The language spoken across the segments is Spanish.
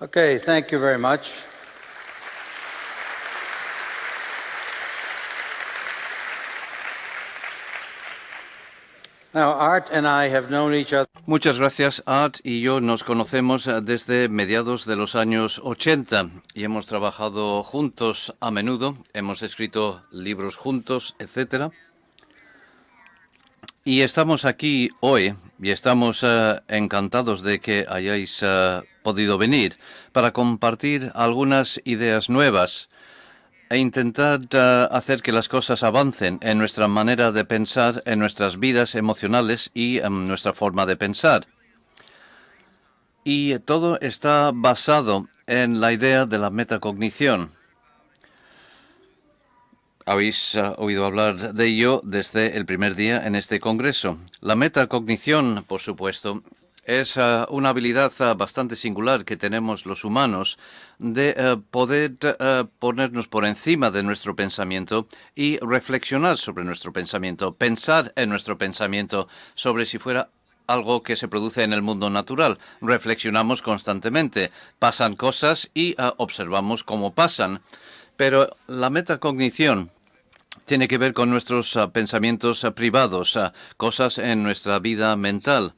Okay, thank you very much. Now, Art and I have known each other. Muchas gracias. Art y yo nos conocemos desde mediados de los años 80 y hemos trabajado juntos a menudo, hemos escrito libros juntos, etc. Y estamos aquí hoy y estamos encantados de que hayáis podido venir para compartir algunas ideas nuevas e intentar hacer que las cosas avancen en nuestra manera de pensar, en nuestras vidas emocionales y en nuestra forma de pensar. Y todo está basado en la idea de la metacognición. Habéis oído hablar de ello desde el primer día en este congreso. La metacognición, por supuesto, es una habilidad bastante singular que tenemos los humanos de poder ponernos por encima de nuestro pensamiento y reflexionar sobre nuestro pensamiento, pensar en nuestro pensamiento sobre si fuera algo que se produce en el mundo natural. Reflexionamos constantemente, pasan cosas y observamos cómo pasan. Pero la metacognición tiene que ver con nuestros pensamientos privados, cosas en nuestra vida mental.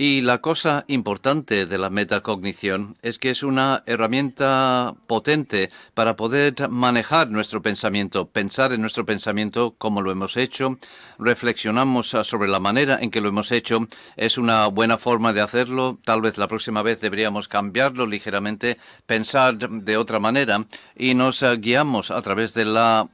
Y la cosa importante de la metacognición es que es una herramienta potente para poder manejar nuestro pensamiento, pensar en nuestro pensamiento como lo hemos hecho, reflexionamos sobre la manera en que lo hemos hecho, es una buena forma de hacerlo, tal vez la próxima vez deberíamos cambiarlo ligeramente, pensar de otra manera y nos guiamos a través de la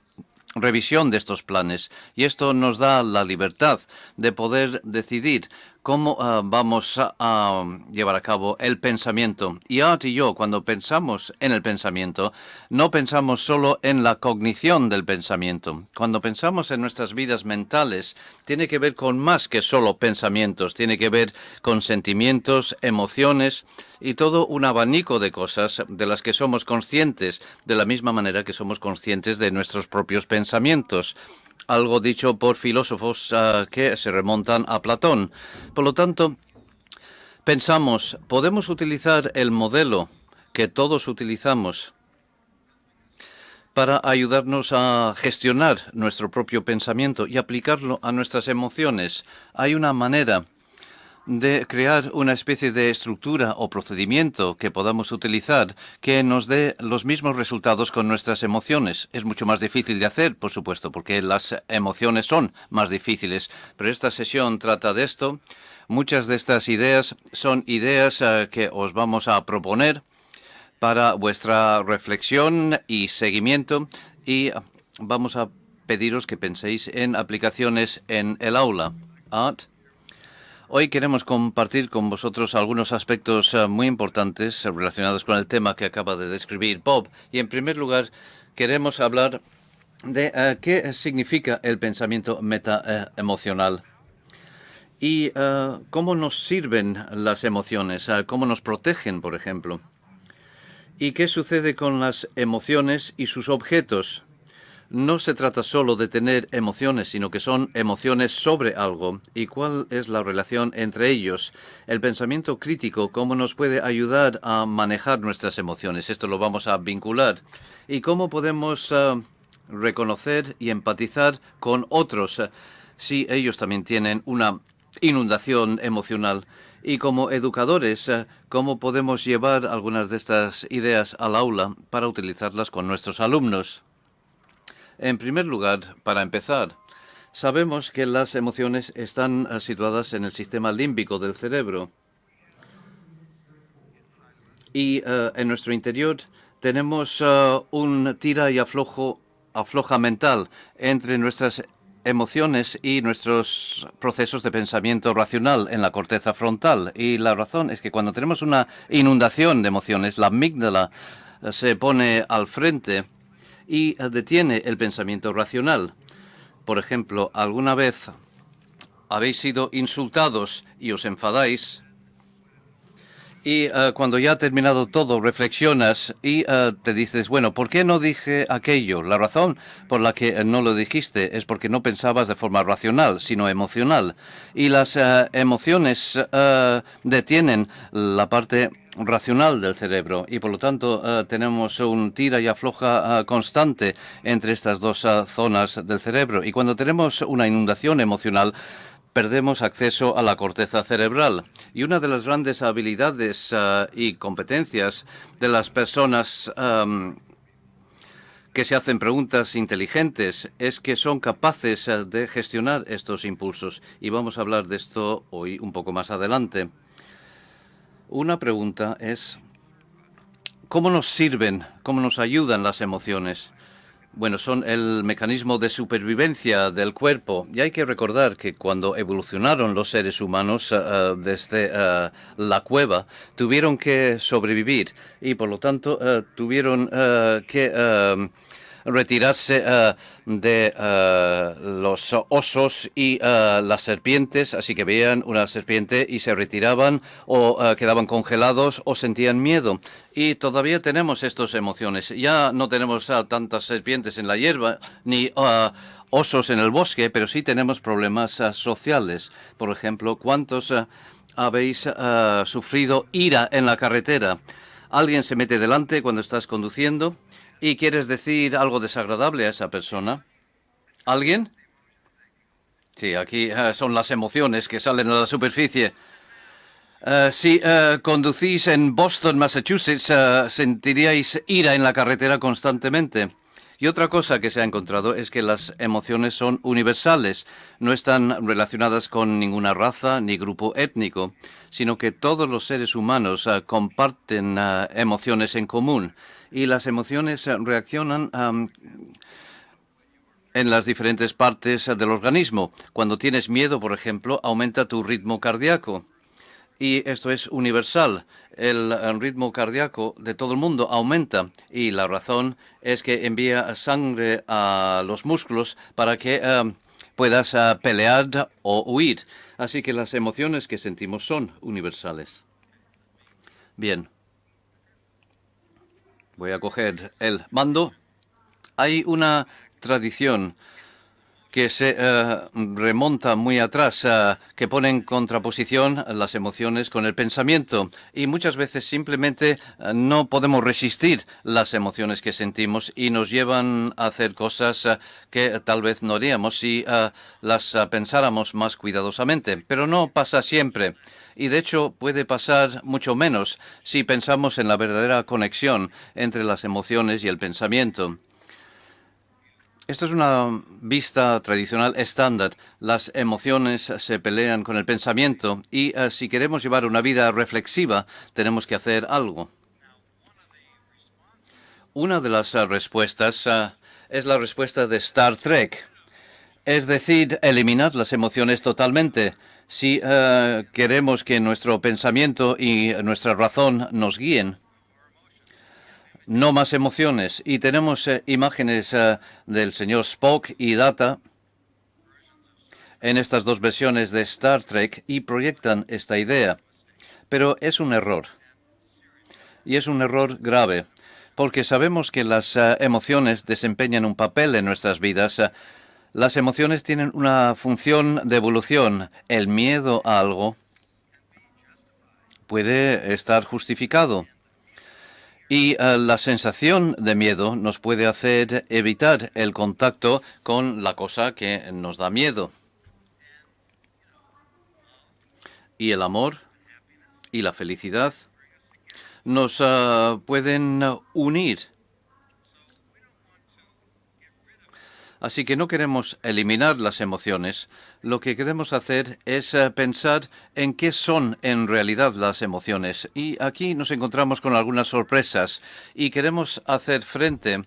revisión de estos planes. Y esto nos da la libertad de poder decidir cómo vamos a llevar a cabo el pensamiento. Y Art y yo, cuando pensamos en el pensamiento, no pensamos solo en la cognición del pensamiento. Cuando pensamos en nuestras vidas mentales, tiene que ver con más que solo pensamientos. Tiene que ver con sentimientos, emociones y todo un abanico de cosas de las que somos conscientes, de la misma manera que somos conscientes de nuestros propios pensamientos. Algo dicho por filósofos que se remontan a Platón. Por lo tanto, pensamos, podemos utilizar el modelo que todos utilizamos para ayudarnos a gestionar nuestro propio pensamiento y aplicarlo a nuestras emociones. Hay una manera de crear una especie de estructura o procedimiento que podamos utilizar que nos dé los mismos resultados con nuestras emociones. Es mucho más difícil de hacer, por supuesto, porque las emociones son más difíciles, pero esta sesión trata de esto. Muchas de estas ideas son ideas que os vamos a proponer para vuestra reflexión y seguimiento y vamos a pediros que penséis en aplicaciones en el aula. Art. Hoy queremos compartir con vosotros algunos aspectos muy importantes relacionados con el tema que acaba de describir Bob. Y en primer lugar, queremos hablar de qué significa el pensamiento metaemocional y cómo nos sirven las emociones, cómo nos protegen, por ejemplo. ¿Y qué sucede con las emociones y sus objetos? No se trata solo de tener emociones, sino que son emociones sobre algo. ¿Y cuál es la relación entre ellos? El pensamiento crítico, ¿cómo nos puede ayudar a manejar nuestras emociones? Esto lo vamos a vincular. ¿Y cómo podemos reconocer y empatizar con otros si ellos también tienen una inundación emocional? Y como educadores, ¿cómo podemos llevar algunas de estas ideas al aula para utilizarlas con nuestros alumnos? En primer lugar, para empezar, sabemos que las emociones están situadas en el sistema límbico del cerebro. Y en nuestro interior tenemos un tira y afloja mental entre nuestras emociones y nuestros procesos de pensamiento racional en la corteza frontal. Y la razón es que cuando tenemos una inundación de emociones, la amígdala se pone al frente y detiene el pensamiento racional. Por ejemplo, ¿alguna vez habéis sido insultados y os enfadáis? Y cuando ya ha terminado todo, reflexionas y te dices, bueno, ¿por qué no dije aquello? La razón por la que no lo dijiste es porque no pensabas de forma racional, sino emocional. Y las emociones detienen la parte racional del cerebro y por lo tanto tenemos un tira y afloja constante entre estas dos zonas del cerebro. Y cuando tenemos una inundación emocional, perdemos acceso a la corteza cerebral. Y una de las grandes habilidades y competencias de las personas que se hacen preguntas inteligentes es que son capaces de gestionar estos impulsos. Y vamos a hablar de esto hoy un poco más adelante. Una pregunta es, ¿cómo nos sirven, cómo nos ayudan las emociones? Bueno, son el mecanismo de supervivencia del cuerpo. Y hay que recordar que cuando evolucionaron los seres humanos desde la cueva, tuvieron que sobrevivir y por lo tanto tuvieron que retirarse de los osos y las serpientes, así que veían una serpiente y se retiraban o quedaban congelados o sentían miedo. Y todavía tenemos estas emociones. Ya no tenemos tantas serpientes en la hierba ni osos en el bosque, pero sí tenemos problemas sociales. Por ejemplo, ¿cuántos habéis sufrido ira en la carretera? Alguien se mete delante cuando estás conduciendo y quieres decir algo desagradable a esa persona. ¿Alguien? Sí, aquí son las emociones que salen a la superficie. Si conducís en Boston, Massachusetts, sentiríais ira en la carretera constantemente. Y otra cosa que se ha encontrado es que las emociones son universales, no están relacionadas con ninguna raza ni grupo étnico, sino que todos los seres humanos comparten emociones en común. Y las emociones reaccionan en las diferentes partes del organismo. Cuando tienes miedo, por ejemplo, aumenta tu ritmo cardíaco. Y esto es universal. El ritmo cardíaco de todo el mundo aumenta y la razón es que envía sangre a los músculos para que puedas pelear o huir. Así que las emociones que sentimos son universales. Bien. Voy a coger el mando. Hay una tradición que se remonta muy atrás, que pone en contraposición las emociones con el pensamiento. Y muchas veces simplemente no podemos resistir las emociones que sentimos y nos llevan a hacer cosas que tal vez no haríamos si las pensáramos más cuidadosamente. Pero no pasa siempre. Y de hecho puede pasar mucho menos si pensamos en la verdadera conexión entre las emociones y el pensamiento. Esto es una vista tradicional estándar. Las emociones se pelean con el pensamiento y si queremos llevar una vida reflexiva, tenemos que hacer algo. Una de las respuestas es la respuesta de Star Trek, es decir, eliminar las emociones totalmente. Si queremos que nuestro pensamiento y nuestra razón nos guíen, no más emociones. Y tenemos imágenes del señor Spock y Data en estas dos versiones de Star Trek y proyectan esta idea. Pero es un error. Y es un error grave, porque sabemos que las emociones desempeñan un papel en nuestras vidas. Las emociones tienen una función de evolución. El miedo a algo puede estar justificado. Y la sensación de miedo nos puede hacer evitar el contacto con la cosa que nos da miedo. Y el amor y la felicidad nos pueden unir. Así que no queremos eliminar las emociones. Lo que queremos hacer es pensar en qué son en realidad las emociones. Y aquí nos encontramos con algunas sorpresas y queremos hacer frente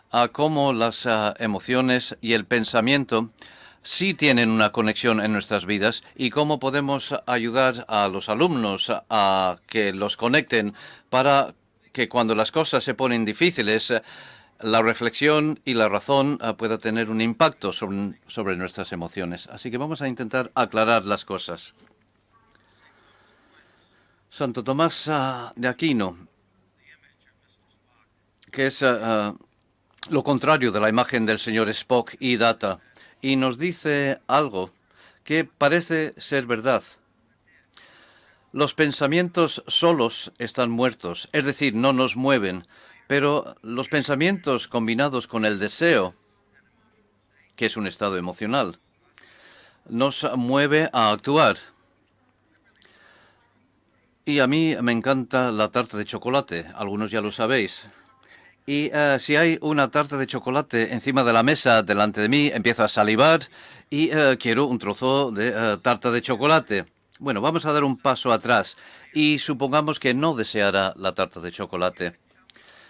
a cómo las emociones y el pensamiento sí tienen una conexión en nuestras vidas y cómo podemos ayudar a los alumnos a que los conecten para que cuando las cosas se ponen difíciles, la reflexión y la razón pueda tener un impacto sobre nuestras emociones. Así que vamos a intentar aclarar las cosas. Santo Tomás de Aquino, que es lo contrario de la imagen del señor Spock y Data, y nos dice algo que parece ser verdad. Los pensamientos solos están muertos, es decir, no nos mueven, pero los pensamientos combinados con el deseo, que es un estado emocional, nos mueve a actuar. Y a mí me encanta la tarta de chocolate, algunos ya lo sabéis. Y si hay una tarta de chocolate encima de la mesa delante de mí, empiezo a salivar y quiero un trozo de tarta de chocolate. Bueno, vamos a dar un paso atrás y supongamos que no deseara la tarta de chocolate.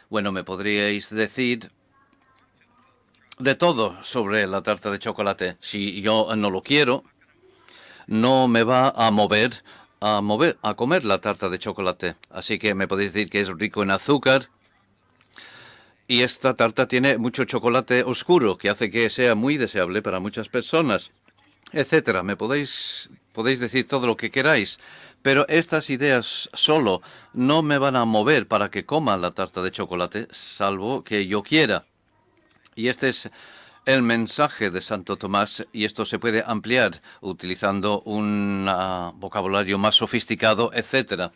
Bueno, me podríais decir de todo sobre la tarta de chocolate. Si yo no lo quiero, no me va a comer la tarta de chocolate. Así que me podéis decir que es rico en azúcar. Y esta tarta tiene mucho chocolate oscuro, que hace que sea muy deseable para muchas personas, etcétera. Podéis decir todo lo que queráis, pero estas ideas solo no me van a mover para que coma la tarta de chocolate, salvo que yo quiera. Y este es el mensaje de Santo Tomás, y esto se puede ampliar utilizando un vocabulario más sofisticado, etcétera.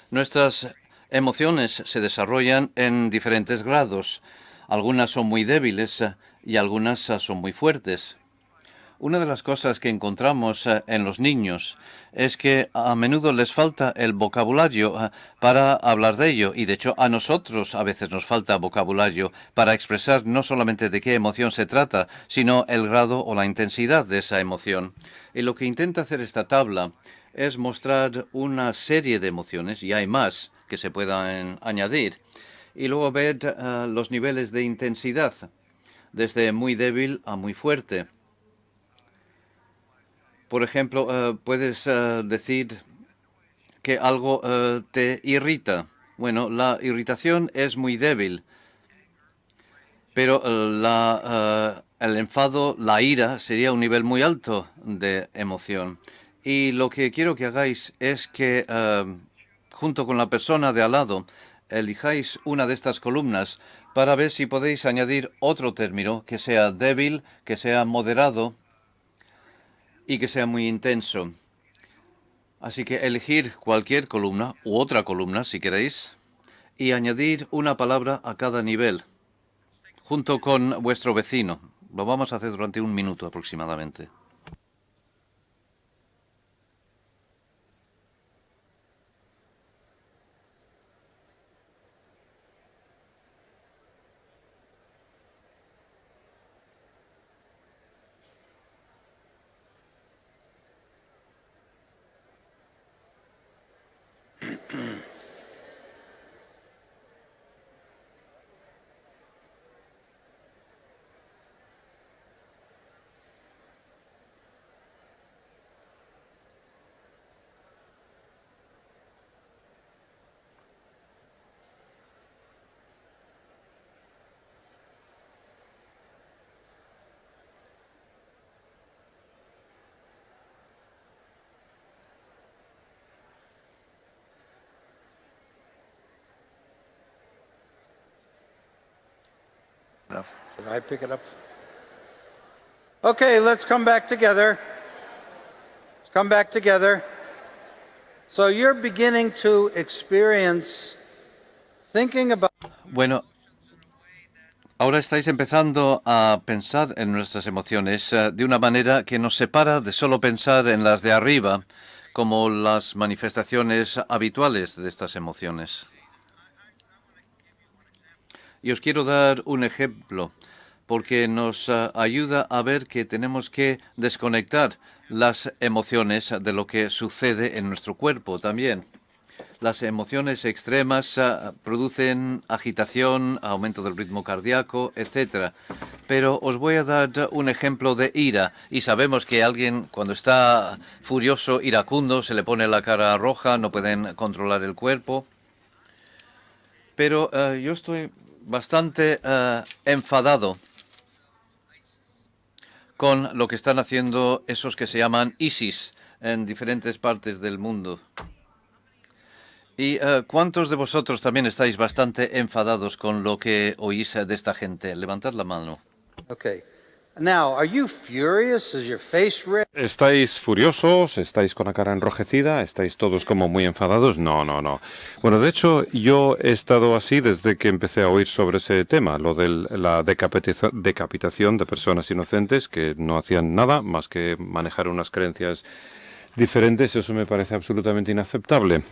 Nuestras emociones se desarrollan en diferentes grados. Algunas son muy débiles y algunas son muy fuertes. Una de las cosas que encontramos en los niños es que a menudo les falta el vocabulario para hablar de ello, y de hecho a nosotros a veces nos falta vocabulario para expresar no solamente de qué emoción se trata, sino el grado o la intensidad de esa emoción. Y lo que intenta hacer esta tabla es mostrar una serie de emociones, y hay más que se puedan añadir, y luego ver los niveles de intensidad, desde muy débil a muy fuerte. Por ejemplo, puedes decir que algo te irrita. Bueno, la irritación es muy débil, pero el enfado, la ira, sería un nivel muy alto de emoción. Y lo que quiero que hagáis es que, junto con la persona de al lado, elijáis una de estas columnas para ver si podéis añadir otro término que sea débil, que sea moderado y que sea muy intenso. Así que elegir cualquier columna u otra columna, si queréis, y añadir una palabra a cada nivel, junto con vuestro vecino. Lo vamos a hacer durante un minuto aproximadamente. Should I pick it up? Okay, let's come back together. Let's come back together. So you're beginning to experience thinking about Bueno, ahora estáis empezando a pensar en nuestras emociones de una manera que nos separa de solo pensar en las de arriba, como las manifestaciones habituales de estas emociones. Y os quiero dar un ejemplo, porque nos ayuda a ver que tenemos que desconectar las emociones de lo que sucede en nuestro cuerpo también. Las emociones extremas producen agitación, aumento del ritmo cardíaco, etc. Pero os voy a dar un ejemplo de ira. Y sabemos que alguien cuando está furioso, iracundo, se le pone la cara roja, no pueden controlar el cuerpo. Pero yo estoy bastante enfadado con lo que están haciendo esos que se llaman ISIS en diferentes partes del mundo. ¿Y cuántos de vosotros también estáis bastante enfadados con lo que oís de esta gente? Levantad la mano. Okay. Now, are you furious? Is your face red? ¿Estáis furiosos? ¿Estáis con la cara enrojecida? ¿Estáis todos como muy enfadados? No, no, no. Bueno, de hecho, yo he estado así desde que empecé a oír sobre ese tema, lo de la decapitación de personas inocentes que no hacían nada más que manejar unas creencias diferentes. Eso me parece absolutamente inaceptable.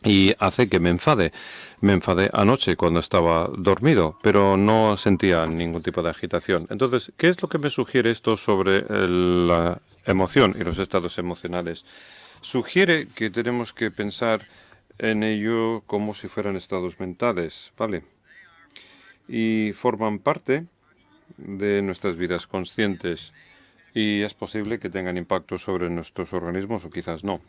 Y hace que me enfade. Me enfadé anoche cuando estaba dormido, pero no sentía ningún tipo de agitación. Entonces, ¿qué es lo que me sugiere esto sobre la emoción y los estados emocionales? Sugiere que tenemos que pensar en ello como si fueran estados mentales, ¿vale? Y forman parte de nuestras vidas conscientes y es posible que tengan impacto sobre nuestros organismos o quizás no.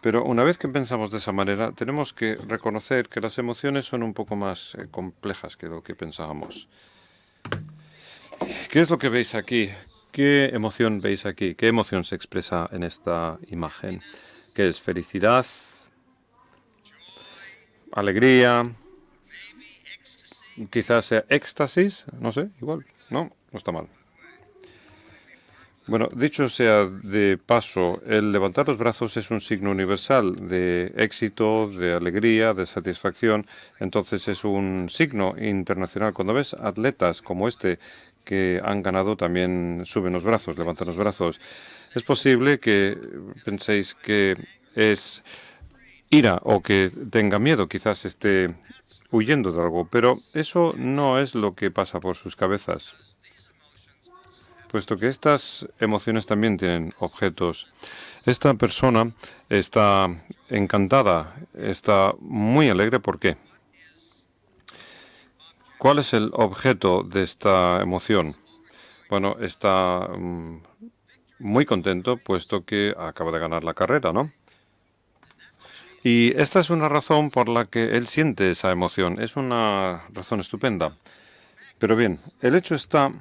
Pero una vez que pensamos de esa manera, tenemos que reconocer que las emociones son un poco más complejas que lo que pensábamos. ¿Qué es lo que veis aquí? ¿Qué emoción veis aquí? ¿Qué emoción se expresa en esta imagen? ¿Qué es? ¿Felicidad? ¿Alegría? Quizás sea éxtasis, no sé, igual. No está mal. Bueno, dicho sea de paso, el levantar los brazos es un signo universal de éxito, de alegría, de satisfacción. Entonces es un signo internacional. Cuando ves atletas como este que han ganado, también suben los brazos, levantan los brazos. Es posible que penséis que es ira o que tenga miedo, quizás esté huyendo de algo, pero eso no es lo que pasa por sus cabezas, puesto que estas emociones también tienen objetos. Esta persona está encantada, está muy alegre. ¿Por qué? ¿Cuál es el objeto de esta emoción? Bueno, está muy contento, puesto que acaba de ganar la carrera, ¿no? Y esta es una razón por la que él siente esa emoción. Es una razón estupenda. Pero bien, el hecho está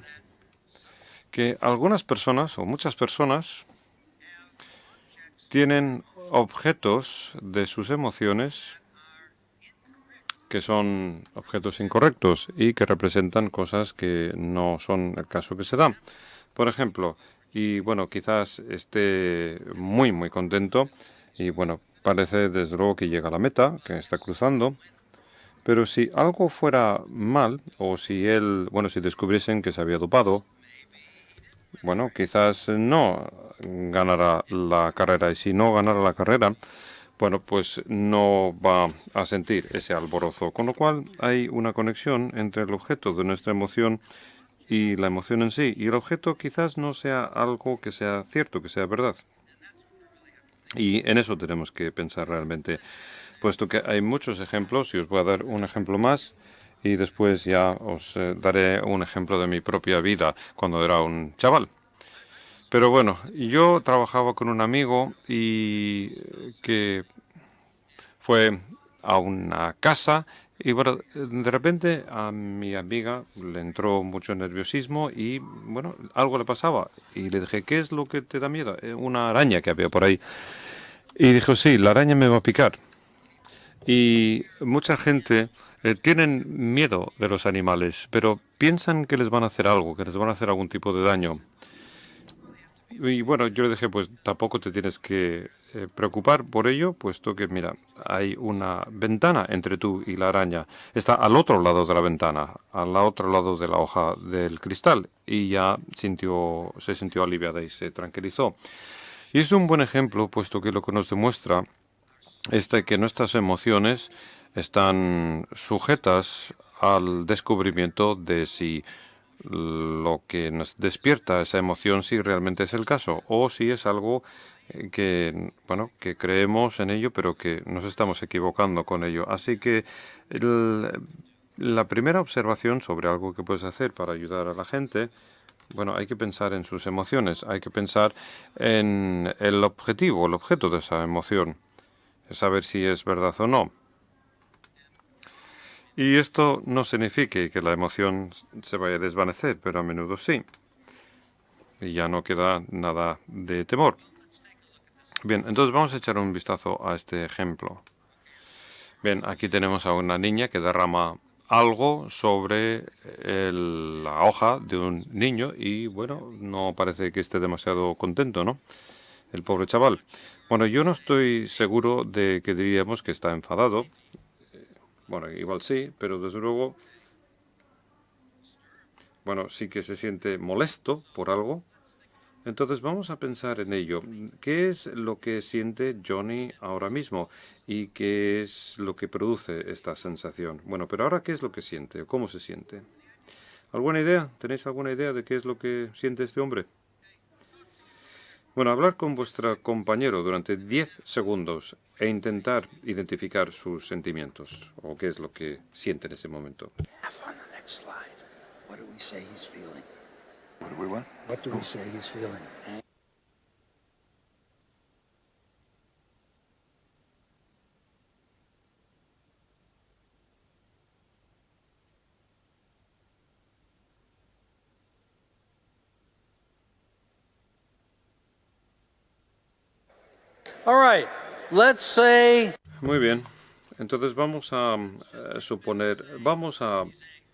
que algunas personas o muchas personas tienen objetos de sus emociones que son objetos incorrectos y que representan cosas que no son el caso que se da. Por ejemplo, y bueno, quizás esté muy, muy contento y bueno, parece desde luego que llega a la meta, que está cruzando, pero si algo fuera mal o si él, bueno, si descubriesen que se había dopado, bueno, quizás no ganará la carrera. Y si no ganara la carrera, bueno, pues no va a sentir ese alborozo. Con lo cual hay una conexión entre el objeto de nuestra emoción y la emoción en sí. Y el objeto quizás no sea algo que sea cierto, que sea verdad. Y en eso tenemos que pensar realmente, puesto que hay muchos ejemplos, y os voy a dar un ejemplo más, y después ya os daré un ejemplo de mi propia vida cuando era un chaval. Pero bueno, yo trabajaba con un amigo y que fue a una casa y bueno, de repente a mi amiga le entró mucho nerviosismo y bueno, algo le pasaba. Y le dije, ¿qué es lo que te da miedo? Una araña que había por ahí. Y dijo, sí, la araña me va a picar. Y mucha gente tienen miedo de los animales, pero piensan que les van a hacer algo, que les van a hacer algún tipo de daño. Y bueno, yo le dije, pues tampoco te tienes que preocupar por ello, puesto que, mira, hay una ventana entre tú y la araña. Está al otro lado de la ventana, al otro lado de la hoja del cristal. Y ya se sintió aliviada y se tranquilizó. Y es un buen ejemplo, puesto que lo que nos demuestra es de que nuestras emociones están sujetas al descubrimiento de si lo que nos despierta esa emoción si realmente es el caso o si es algo que, bueno, que creemos en ello, pero que nos estamos equivocando con ello. Así que la primera observación sobre algo que puedes hacer para ayudar a la gente, bueno, hay que pensar en sus emociones, hay que pensar en el objetivo, el objeto de esa emoción, saber si es verdad o no. Y esto no significa que la emoción se vaya a desvanecer, pero a menudo sí. Y ya no queda nada de temor. Bien, entonces vamos a echar un vistazo a este ejemplo. Bien, aquí tenemos a una niña que derrama algo sobre la hoja de un niño y, bueno, no parece que esté demasiado contento, ¿no? El pobre chaval. Bueno, yo no estoy seguro de que diríamos que está enfadado. Bueno, igual sí, pero desde luego, bueno, sí que se siente molesto por algo. Entonces vamos a pensar en ello. ¿Qué es lo que siente Johnny ahora mismo? ¿Y qué es lo que produce esta sensación? Bueno, pero ahora, ¿qué es lo que siente? ¿O cómo se siente? ¿Alguna idea? ¿Tenéis alguna idea de qué es lo que siente este hombre? Bueno, hablar con vuestro compañero durante 10 segundos e intentar identificar sus sentimientos o qué es lo que siente en ese momento. On the next slide, what do we say he's feeling? What do we want? What do we say he's feeling? All right, let's say Muy bien. Entonces vamos a vamos a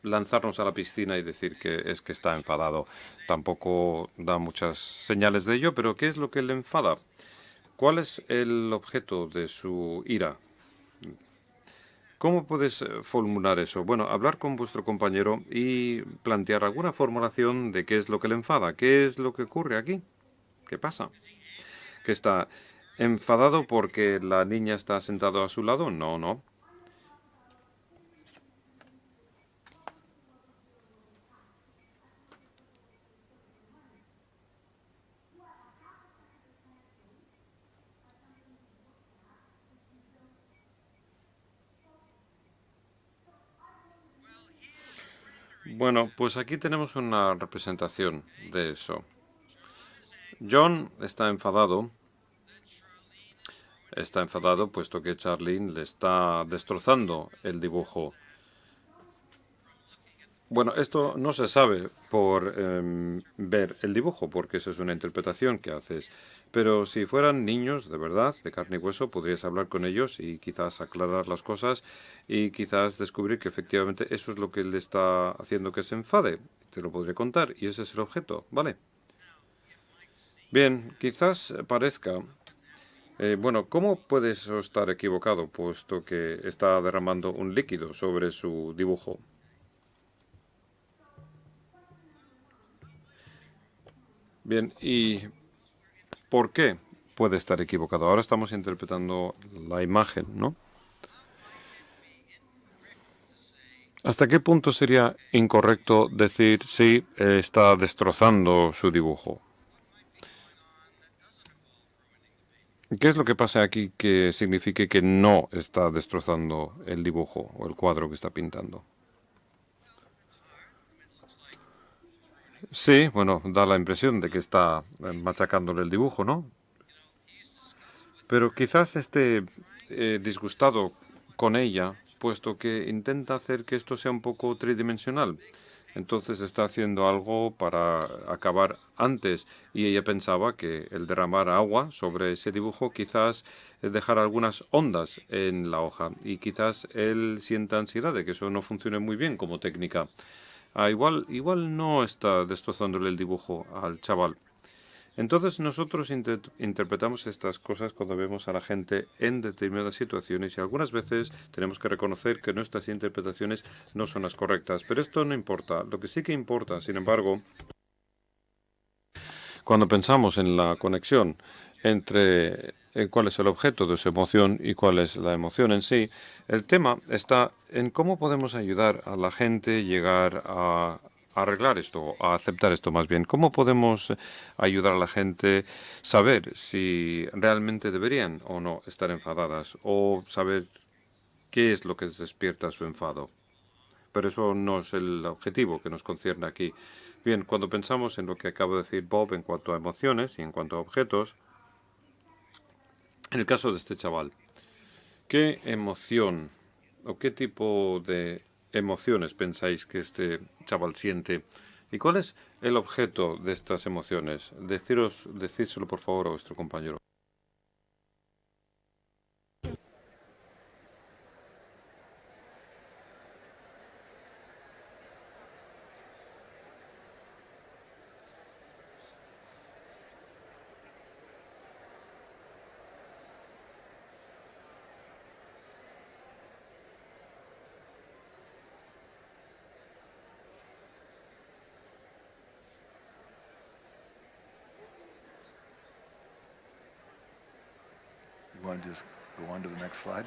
lanzarnos a la piscina y decir que es que está enfadado. Tampoco da muchas señales de ello, pero ¿qué es lo que le enfada? ¿Cuál es el objeto de su ira? ¿Cómo puedes formular eso? Bueno, hablar con vuestro compañero y plantear alguna formulación de qué es lo que le enfada, qué es lo que ocurre aquí, qué pasa, que está enfadado porque la niña está sentada a su lado. No, no. Bueno, pues aquí tenemos una representación de eso. John está enfadado puesto que Charlene le está destrozando el dibujo. Bueno, esto no se sabe por ver el dibujo, porque eso es una interpretación que haces. Pero si fueran niños de verdad, de carne y hueso, podrías hablar con ellos y quizás aclarar las cosas y quizás descubrir que efectivamente eso es lo que le está haciendo que se enfade. Te lo podré contar y ese es el objeto, ¿vale? Bien, quizás parezca... bueno, ¿cómo puede eso estar equivocado, puesto que está derramando un líquido sobre su dibujo? Bien, ¿y por qué puede estar equivocado? Ahora estamos interpretando la imagen, ¿no? ¿Hasta qué punto sería incorrecto decir sí, está destrozando su dibujo? ¿Qué es lo que pasa aquí que signifique que no está destrozando el dibujo o el cuadro que está pintando? Sí, bueno, da la impresión de que está machacándole el dibujo, ¿no? Pero quizás esté disgustado con ella, puesto que intenta hacer que esto sea un poco tridimensional. Entonces está haciendo algo para acabar antes y ella pensaba que el derramar agua sobre ese dibujo quizás dejar algunas ondas en la hoja y quizás él sienta ansiedad de que eso no funcione muy bien como técnica. Igual no está destrozándole el dibujo al chaval. Entonces nosotros interpretamos estas cosas cuando vemos a la gente en determinadas situaciones y algunas veces tenemos que reconocer que nuestras interpretaciones no son las correctas. Pero esto no importa. Lo que sí que importa, sin embargo, cuando pensamos en la conexión entre cuál es el objeto de su emoción y cuál es la emoción en sí, el tema está en cómo podemos ayudar a la gente a llegar a arreglar esto, a aceptar esto más bien. ¿Cómo podemos ayudar a la gente a saber si realmente deberían o no estar enfadadas o saber qué es lo que despierta su enfado? Pero eso no es el objetivo que nos concierne aquí. Bien, cuando pensamos en lo que acabo de decir Bob en cuanto a emociones y en cuanto a objetos, en el caso de este chaval, ¿qué emoción o qué tipo de emociones pensáis que este chaval siente? ¿Y cuál es el objeto de estas emociones? Decídselo por favor a vuestro compañero. want to just go on to the next slide?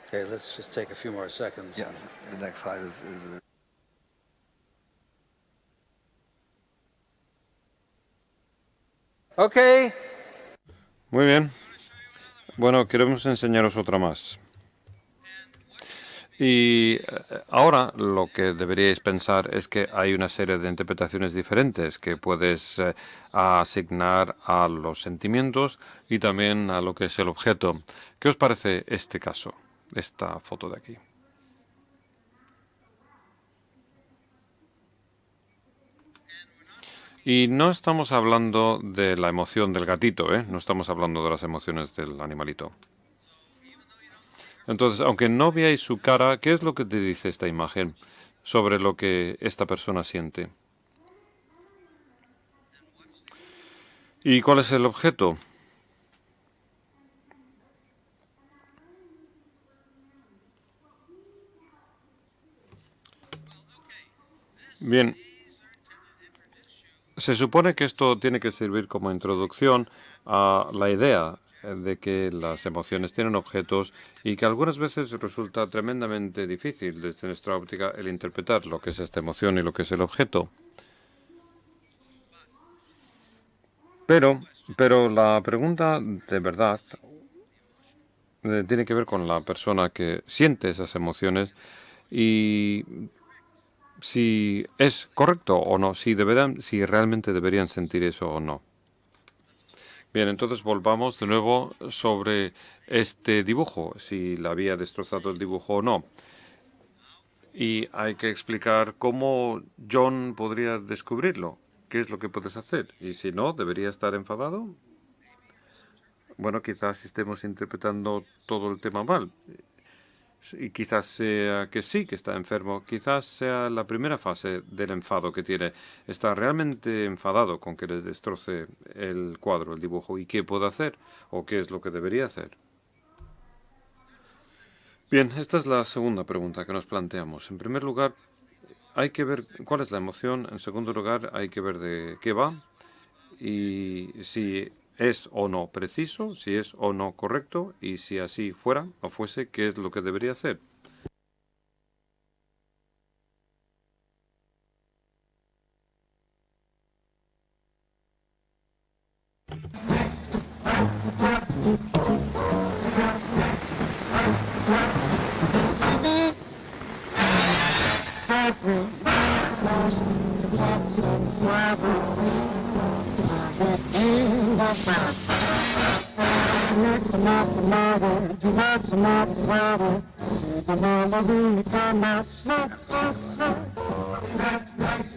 Okay, let's just take a few more seconds. Yeah, the next slide is Okay, Muy bien. Bueno, queremos enseñaros otra más. Y ahora lo que deberíais pensar es que hay una serie de interpretaciones diferentes que puedes asignar a los sentimientos y también a lo que es el objeto. ¿Qué os parece este caso, esta foto de aquí? Y no estamos hablando de la emoción del gatito, ¿eh? No estamos hablando de las emociones del animalito. Entonces, aunque no veáis su cara, ¿qué es lo que te dice esta imagen sobre lo que esta persona siente? ¿Y cuál es el objeto? Bien, se supone que esto tiene que servir como introducción a la idea de que las emociones tienen objetos y que algunas veces resulta tremendamente difícil desde nuestra óptica el interpretar lo que es esta emoción y lo que es el objeto. Pero la pregunta de verdad tiene que ver con la persona que siente esas emociones y si es correcto o no, si realmente deberían sentir eso o no. Bien, entonces volvamos de nuevo sobre este dibujo, si le había destrozado el dibujo o no. Y hay que explicar cómo John podría descubrirlo. ¿Qué es lo que puedes hacer? Y si no, ¿debería estar enfadado? Bueno, quizás estemos interpretando todo el tema mal. Y quizás sea que sí, que está enfermo. Quizás sea la primera fase del enfado que tiene. Está realmente enfadado con que le destroce el cuadro, el dibujo. ¿Y qué puede hacer? ¿O qué es lo que debería hacer? Bien, esta es la segunda pregunta que nos planteamos. En primer lugar, hay que ver cuál es la emoción. En segundo lugar, hay que ver de qué va. Y si es o no preciso, si es o no correcto. Y si así fuera o fuese, ¿qué es lo que debería hacer?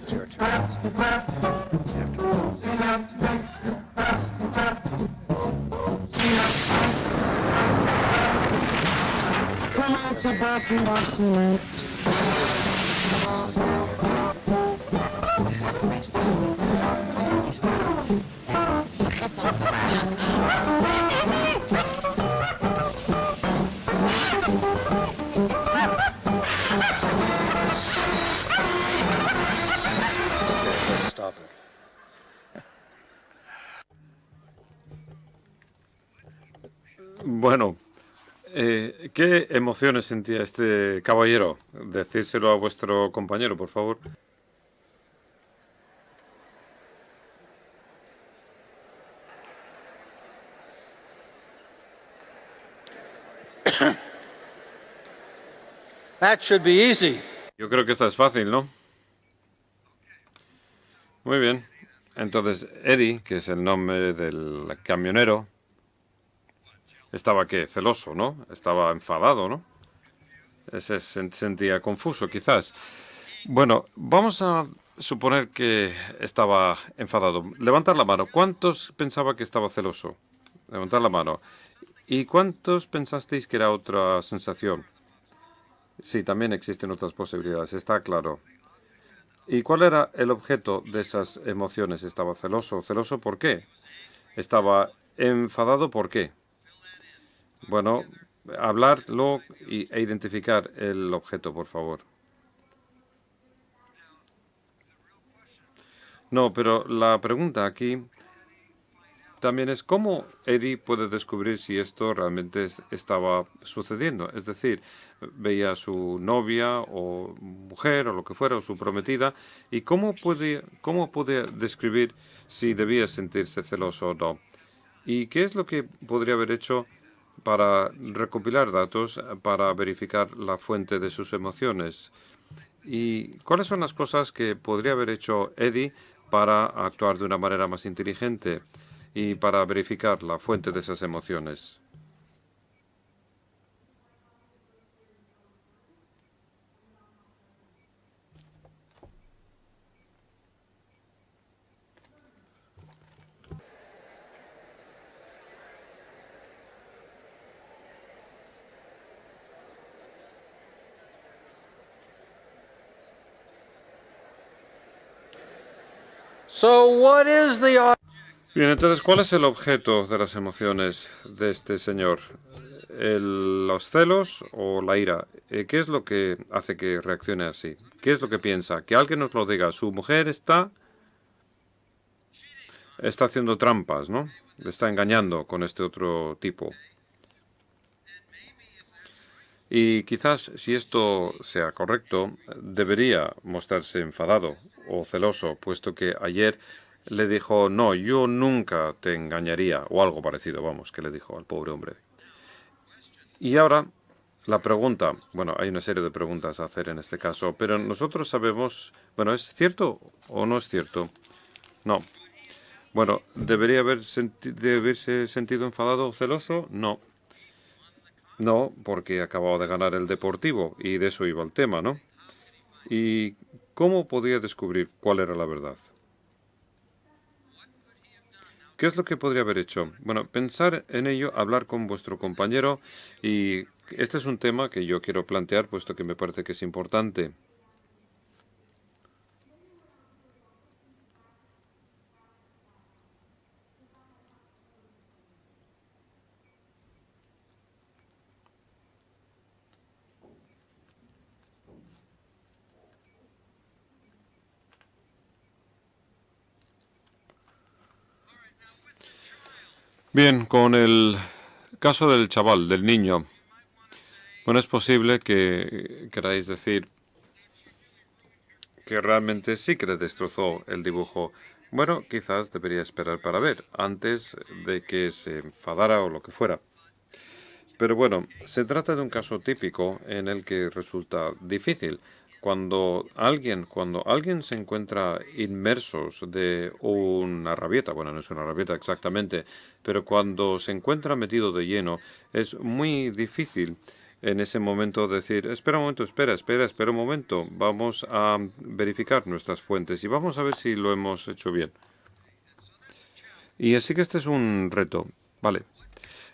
it's your turn. After this. let's stop it. Bueno, ¿qué emociones sentía este caballero? Decídselo a vuestro compañero, por favor. That should be easy. Yo creo que esta es fácil, ¿no? Muy bien. Entonces, Eddie, que es el nombre del camionero, estaba, ¿qué? Celoso, ¿no? Estaba enfadado, ¿no? Se sentía confuso, quizás. Bueno, vamos a suponer que estaba enfadado. Levantar la mano. ¿Cuántos pensaba que estaba celoso? Levantar la mano. ¿Y cuántos pensasteis que era otra sensación? Sí, también existen otras posibilidades, está claro. ¿Y cuál era el objeto de esas emociones? ¿Estaba celoso? ¿Celoso por qué? ¿Estaba enfadado por qué? Bueno, hablarlo e identificar el objeto, por favor. No, pero la pregunta aquí también es cómo Eddie puede descubrir si esto realmente estaba sucediendo. Es decir, veía a su novia o mujer o lo que fuera, o su prometida, y cómo puede describir si debía sentirse celoso o no. ¿Y qué es lo que podría haber hecho para recopilar datos, para verificar la fuente de sus emociones? ¿Y cuáles son las cosas que podría haber hecho Eddie para actuar de una manera más inteligente y para verificar la fuente de esas emociones? So, what is the Bien, entonces, ¿cuál es el objeto de las emociones de este señor? ¿Los celos o la ira? ¿Qué es lo que hace que reaccione así? ¿Qué es lo que piensa? Que alguien nos lo diga. Su mujer está haciendo trampas, ¿no? Le está engañando con este otro tipo. Y quizás, si esto sea correcto, debería mostrarse enfadado o celoso, puesto que ayer le dijo, no, yo nunca te engañaría, o algo parecido, vamos, que le dijo al pobre hombre. Y ahora, la pregunta, bueno, hay una serie de preguntas a hacer en este caso, pero nosotros sabemos, bueno, ¿es cierto o no es cierto? No. Bueno, ¿debería haberse sentido enfadado o celoso? No. No, porque acababa de ganar el Deportivo y de eso iba el tema, ¿no? ¿Y cómo podría descubrir cuál era la verdad? ¿Qué es lo que podría haber hecho? Bueno, pensar en ello, hablar con vuestro compañero y este es un tema que yo quiero plantear, puesto que me parece que es importante. Bien, con el caso del chaval, del niño, bueno, es posible que queráis decir que realmente sí que le destrozó el dibujo. Bueno, quizás debería esperar para ver, antes de que se enfadara o lo que fuera. Pero bueno, se trata de un caso típico en el que resulta difícil. Cuando alguien se encuentra inmersos de una rabieta, bueno, no es una rabieta exactamente, pero cuando se encuentra metido de lleno, es muy difícil en ese momento decir, espera un momento, espera un momento, vamos a verificar nuestras fuentes y vamos a ver si lo hemos hecho bien. Y así que este es un reto, ¿vale?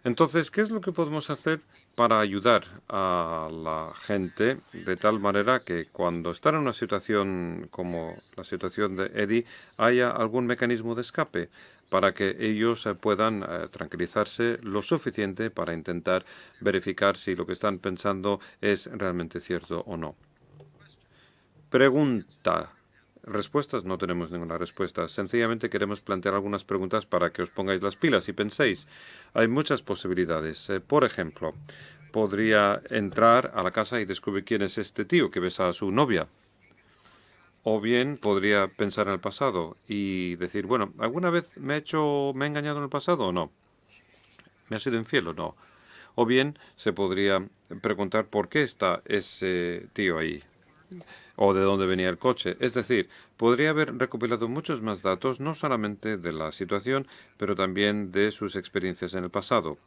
Entonces, ¿qué es lo que podemos hacer para ayudar a la gente de tal manera que cuando están en una situación como la situación de Eddie, haya algún mecanismo de escape para que ellos puedan tranquilizarse lo suficiente para intentar verificar si lo que están pensando es realmente cierto o no? Pregunta. Respuestas, no tenemos ninguna respuesta. Sencillamente queremos plantear algunas preguntas para que os pongáis las pilas y penséis. Hay muchas posibilidades. Por ejemplo, podría entrar a la casa y descubrir quién es este tío que besa a su novia. O bien podría pensar en el pasado y decir, bueno, ¿alguna vez me ha engañado en el pasado o no? ¿Me ha sido infiel o no? O bien se podría preguntar por qué está ese tío ahí o de dónde venía el coche. Es decir, podría haber recopilado muchos más datos, no solamente de la situación, pero también de sus experiencias en el pasado.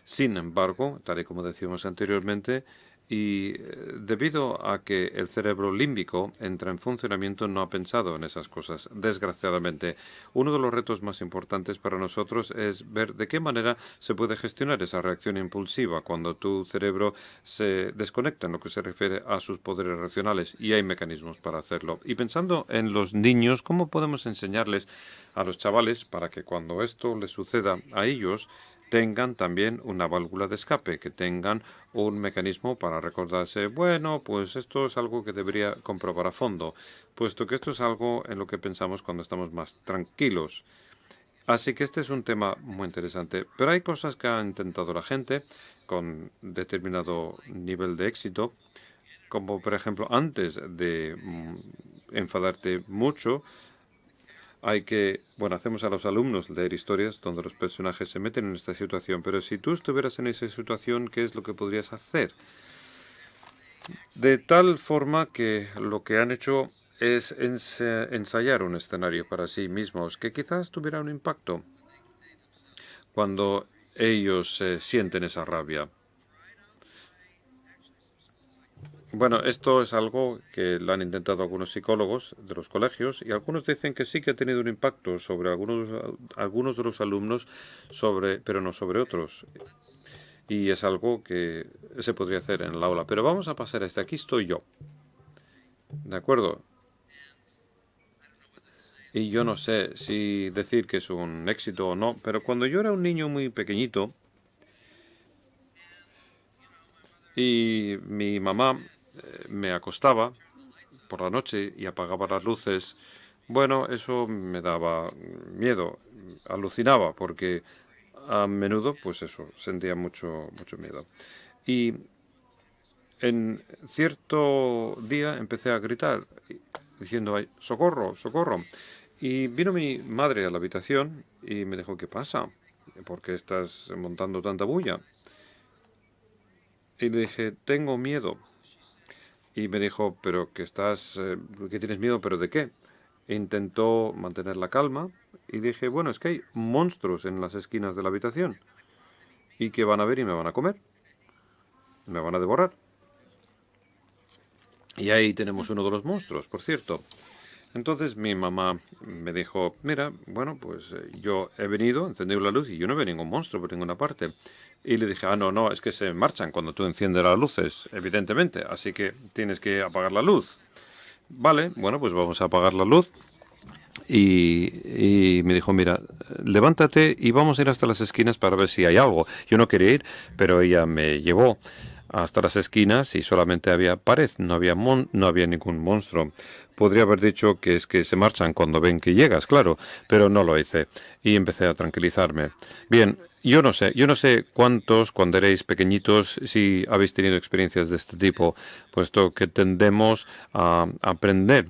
Sin embargo, tal y como decíamos anteriormente, y debido a que el cerebro límbico entra en funcionamiento, no ha pensado en esas cosas, desgraciadamente. Uno de los retos más importantes para nosotros es ver de qué manera se puede gestionar esa reacción impulsiva cuando tu cerebro se desconecta en lo que se refiere a sus poderes racionales, y hay mecanismos para hacerlo. Y pensando en los niños, ¿cómo podemos enseñarles a los chavales para que cuando esto les suceda a ellos, tengan también una válvula de escape, que tengan un mecanismo para recordarse, bueno, pues esto es algo que debería comprobar a fondo, puesto que esto es algo en lo que pensamos cuando estamos más tranquilos. Así que este es un tema muy interesante. Pero hay cosas que ha intentado la gente con determinado nivel de éxito, como por ejemplo, antes de enfadarte mucho, hacemos a los alumnos leer historias donde los personajes se meten en esta situación, pero si tú estuvieras en esa situación, ¿qué es lo que podrías hacer? De tal forma que lo que han hecho es ensayar un escenario para sí mismos que quizás tuviera un impacto cuando ellos sienten esa rabia. Bueno, esto es algo que lo han intentado algunos psicólogos de los colegios y algunos dicen que sí que ha tenido un impacto sobre algunos de los alumnos, pero no sobre otros. Y es algo que se podría hacer en el aula. Pero vamos a pasar a este. Aquí estoy yo. ¿De acuerdo? Y yo no sé si decir que es un éxito o no, pero cuando yo era un niño muy pequeñito y mi mamá me acostaba por la noche y apagaba las luces, bueno, eso me daba miedo, alucinaba, porque a menudo, pues eso, sentía mucho miedo. Y en cierto día empecé a gritar, diciendo, "Ay, socorro, socorro". Y vino mi madre a la habitación y me dijo, ¿qué pasa? ¿Por qué estás montando tanta bulla? Y le dije, tengo miedo. Y me dijo, pero que tienes miedo, ¿pero de qué? E intentó mantener la calma y dije, bueno, es que hay monstruos en las esquinas de la habitación y que van a ver y me van a comer, me van a devorar. Y ahí tenemos uno de los monstruos, por cierto. Entonces mi mamá me dijo, mira, bueno, pues yo he venido, encendí la luz y yo no veo ningún monstruo por ninguna parte. Y le dije, no, no, es que se marchan cuando tú enciendes las luces, evidentemente, así que tienes que apagar la luz. Vale, bueno, pues vamos a apagar la luz. Y me dijo, mira, levántate y vamos a ir hasta las esquinas para ver si hay algo. Yo no quería ir, pero ella me llevó hasta las esquinas y solamente había pared, no había ningún monstruo. Podría haber dicho que es que se marchan cuando ven que llegas, claro, pero no lo hice y empecé a tranquilizarme. Bien, yo no sé cuántos, cuando erais pequeñitos, si habéis tenido experiencias de este tipo, puesto que tendemos a aprender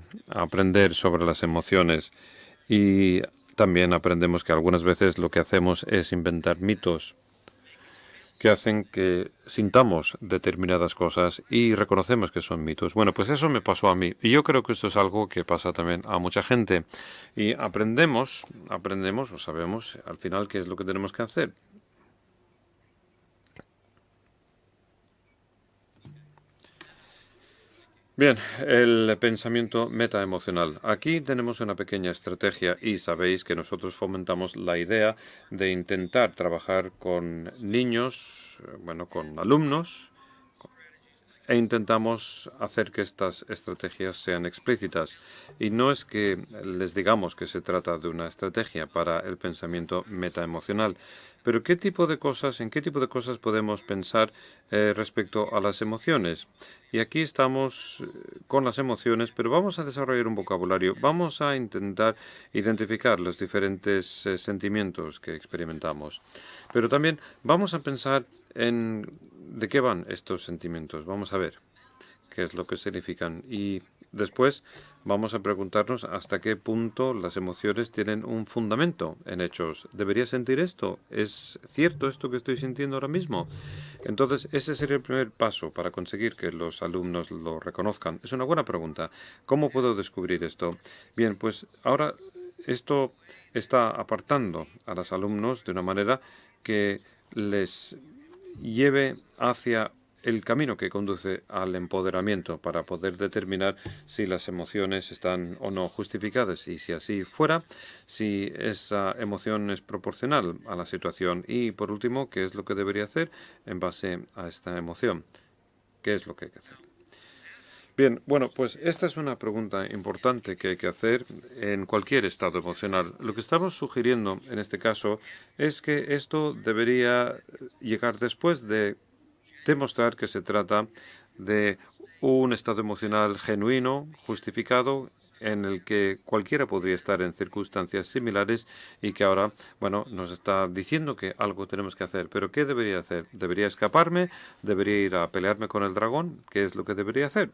sobre las emociones y también aprendemos que algunas veces lo que hacemos es inventar mitos que hacen que sintamos determinadas cosas y reconocemos que son mitos. Bueno, pues eso me pasó a mí. Y yo creo que esto es algo que pasa también a mucha gente. Y aprendemos o sabemos al final qué es lo que tenemos que hacer. Bien, el pensamiento metaemocional. Aquí tenemos una pequeña estrategia y sabéis que nosotros fomentamos la idea de intentar trabajar con niños, con alumnos, e intentamos hacer que estas estrategias sean explícitas. Y no es que les digamos que se trata de una estrategia para el pensamiento metaemocional, pero en qué tipo de cosas podemos pensar respecto a las emociones. Y aquí estamos con las emociones, pero vamos a desarrollar un vocabulario. Vamos a intentar identificar los diferentes sentimientos que experimentamos. Pero también vamos a pensar en de qué van estos sentimientos. Vamos a ver qué es lo que significan. Y después vamos a preguntarnos hasta qué punto las emociones tienen un fundamento en hechos. ¿Debería sentir esto? ¿Es cierto esto que estoy sintiendo ahora mismo? Entonces, ese sería el primer paso para conseguir que los alumnos lo reconozcan. Es una buena pregunta. ¿Cómo puedo descubrir esto? Bien, pues ahora esto está apartando a los alumnos de una manera que les lleve hacia el camino que conduce al empoderamiento para poder determinar si las emociones están o no justificadas y si así fuera, si esa emoción es proporcional a la situación y por último, qué es lo que debería hacer en base a esta emoción. ¿Qué es lo que hay que hacer? Bien, bueno, pues esta es una pregunta importante que hay que hacer en cualquier estado emocional. Lo que estamos sugiriendo en este caso es que esto debería llegar después de demostrar que se trata de un estado emocional genuino, justificado en el que cualquiera podría estar en circunstancias similares y que ahora, bueno, nos está diciendo que algo tenemos que hacer. ¿Pero qué debería hacer? ¿Debería escaparme? ¿Debería ir a pelearme con el dragón? ¿Qué es lo que debería hacer?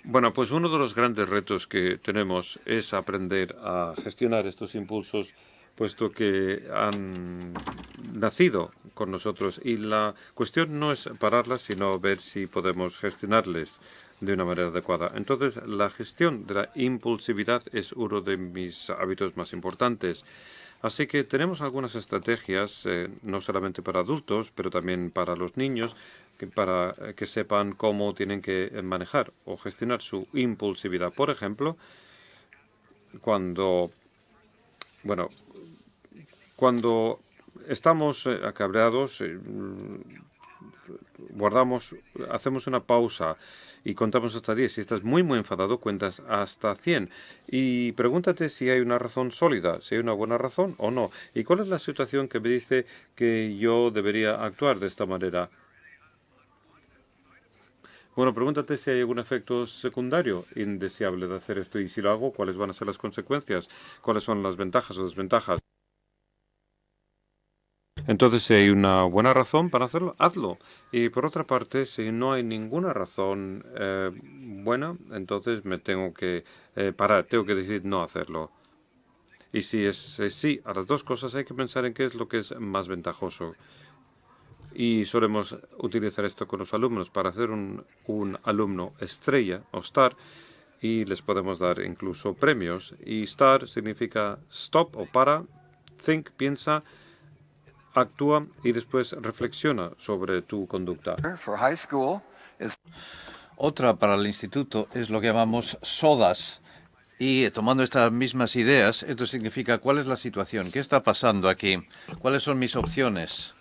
Bueno, pues uno de los grandes retos que tenemos es aprender a gestionar estos impulsos, puesto que han nacido con nosotros. Y la cuestión no es pararlas, sino ver si podemos gestionarles de una manera adecuada. Entonces, la gestión de la impulsividad es uno de mis hábitos más importantes. Así que tenemos algunas estrategias, no solamente para adultos, pero también para los niños, para que sepan cómo tienen que manejar o gestionar su impulsividad. Por ejemplo, cuando, bueno, cuando estamos acabreados, hacemos una pausa y contamos hasta 10. Si estás muy enfadado, cuentas hasta 100. Y pregúntate si hay una razón sólida, si hay una buena razón o no. ¿Y cuál es la situación que me dice que yo debería actuar de esta manera? Bueno, pregúntate si hay algún efecto secundario indeseable de hacer esto. Y si lo hago, ¿cuáles van a ser las consecuencias? ¿Cuáles son las ventajas o desventajas? Entonces, si hay una buena razón para hacerlo, hazlo. Y por otra parte, si no hay ninguna razón buena, entonces me tengo que parar, tengo que decidir no hacerlo. Y si es sí a las dos cosas, hay que pensar en qué es lo que es más ventajoso. Y solemos utilizar esto con los alumnos para hacer un alumno estrella o star, y les podemos dar incluso premios. Y star significa stop o para, think, piensa, actúa y después reflexiona sobre tu conducta. For high school is Otra para el instituto es lo que llamamos SODAS. Y tomando estas mismas ideas, esto significa cuál es la situación, qué está pasando aquí, cuáles son mis opciones.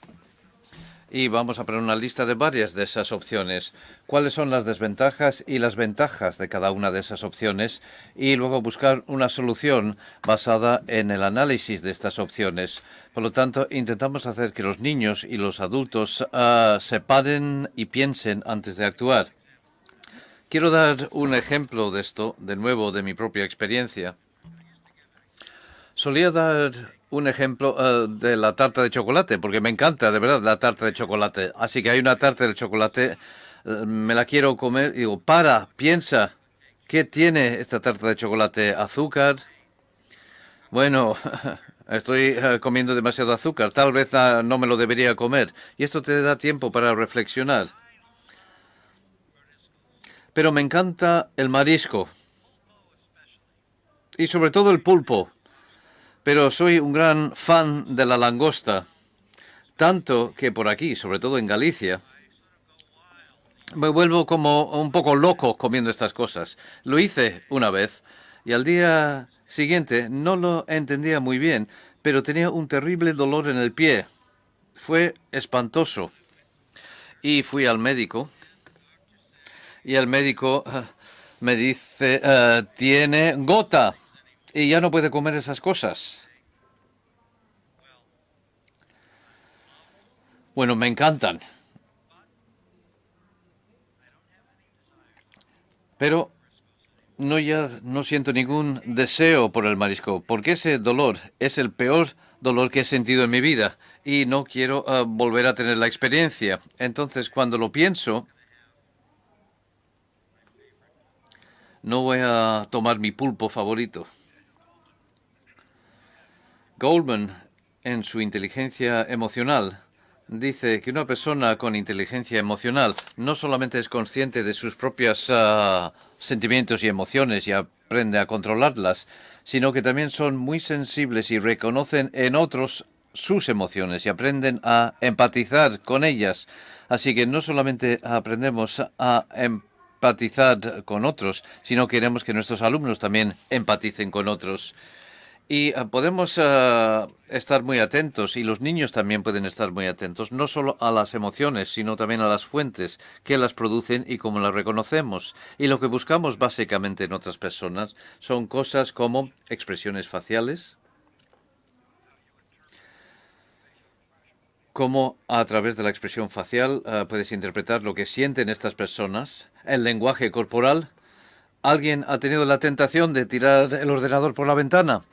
Y vamos a poner una lista de varias de esas opciones. ¿Cuáles son las desventajas y las ventajas de cada una de esas opciones? Y luego buscar una solución basada en el análisis de estas opciones. Por lo tanto, intentamos hacer que los niños y los adultos se paren y piensen antes de actuar. Quiero dar un ejemplo de esto, de nuevo, de mi propia experiencia. Solía dar un ejemplo de la tarta de chocolate, porque me encanta, de verdad, la tarta de chocolate. Así que hay una tarta de chocolate, me la quiero comer, y digo, piensa, ¿qué tiene esta tarta de chocolate? ¿Azúcar? Bueno, estoy comiendo demasiado azúcar, tal vez no me lo debería comer. Y esto te da tiempo para reflexionar. Pero me encanta el marisco. Y sobre todo el pulpo. Pero soy un gran fan de la langosta. Tanto que por aquí, sobre todo en Galicia, me vuelvo como un poco loco comiendo estas cosas. Lo hice una vez y al día siguiente no lo entendía muy bien, pero tenía un terrible dolor en el pie. Fue espantoso. Y fui al médico. Y el médico me dice, tiene gota y ya no puede comer esas cosas. Bueno, me encantan. Pero no siento ningún deseo por el marisco, porque ese dolor es el peor dolor que he sentido en mi vida y no quiero volver a tener la experiencia. Entonces, cuando lo pienso, no voy a tomar mi pulpo favorito. Goldman, en su inteligencia emocional, dice que una persona con inteligencia emocional no solamente es consciente de sus propios sentimientos y emociones y aprende a controlarlas, sino que también son muy sensibles y reconocen en otros sus emociones y aprenden a empatizar con ellas. Así que no solamente aprendemos a empatizar con otros, sino queremos que nuestros alumnos también empaticen con otros. Y podemos estar muy atentos, y los niños también pueden estar muy atentos, no solo a las emociones, sino también a las fuentes que las producen y cómo las reconocemos. Y lo que buscamos básicamente en otras personas son cosas como expresiones faciales, cómo a través de la expresión facial puedes interpretar lo que sienten estas personas, el lenguaje corporal, ¿Alguien ha tenido la tentación de tirar el ordenador por la ventana?